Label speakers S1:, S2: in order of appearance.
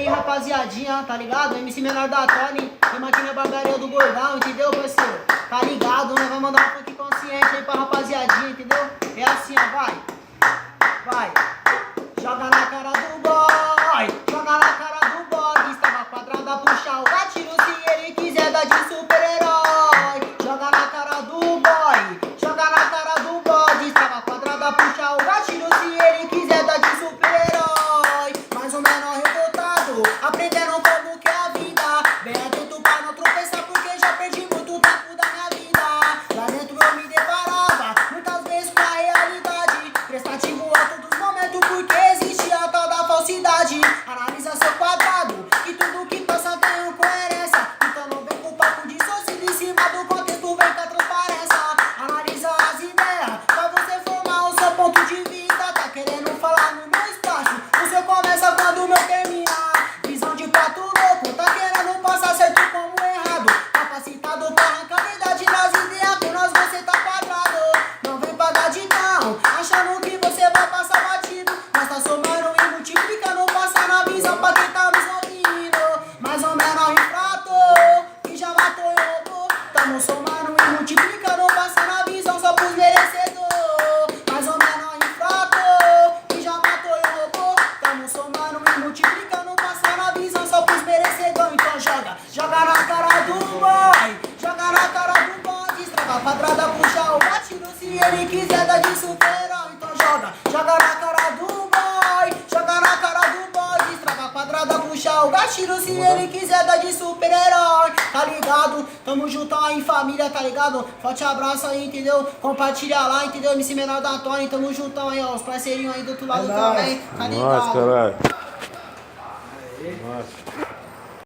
S1: rapaziadinha, tá ligado? MC Menor da Tony, rima aqui na barbearia do Gordão, entendeu, parceiro? Tá ligado, né? Vai mandar um funk consciente aí pra rapaziadinha, entendeu? É assim, ó, vai. Vai. Joga na cara do boy, joga na cara do boy. Estava quadrada, puxa o gatilho se ele quiser dar de super-herói. Joga na cara do boy, joga na cara do boy. Estava quadrada, puxa o gatilho se ele quiser dar de super-herói. Mas o menor revoltado, aprendendo como que é a vida. Bem atento pra não tropeçar porque já perdi muito tempo da minha vida. Lá dentro eu me deparava muitas vezes com a realidade. Prestativo a todos os momentos porque existe a tal da falsidade. Analisa seu quadrado, que tudo que passa tem uma coerência. Então não vem com papo de socio em cima do contexto, vem com a transparência. Analisa as ideias, pra você formar o seu ponto de vista. Tá querendo falar no meu espaço, o seu começa quando o meu termina. Visão de pato louco, tá querendo passar certo como errado. Capacitado pra arrancar a verdade das ideias, com nós você tá quadrado. Não vem pagar de cão, achando que você vai passar batido. Nós tá somando e multiplicando, passando a visão pra quem tá nos ouvindo. Mais ou menos infrato, que já matou e roubou. Tamo somando e multiplicando, passando a visão só pros merecedores. Mais ou menos infrato, que já matou e roubou. Tamo somando e multiplicando, passando a visão só pros merecedores. Então joga, joga na cara do boy, joga na cara do boy. Destrava quadrada, puxa o batido se ele quiser dar de super-herói. Então joga, joga na cara do boy, joga na cara do boy. Destrava quadrada, puxa o gatilho se ele quiser dar de super-herói. Tá ligado? Tamo juntão aí, família, tá ligado? Forte abraço aí, entendeu? Compartilha lá, entendeu? MC Menor da Tony, tamo juntão aí, ó. Os parceirinhos aí do outro lado também, tá ligado?
S2: Nossa, caralho. Nossa.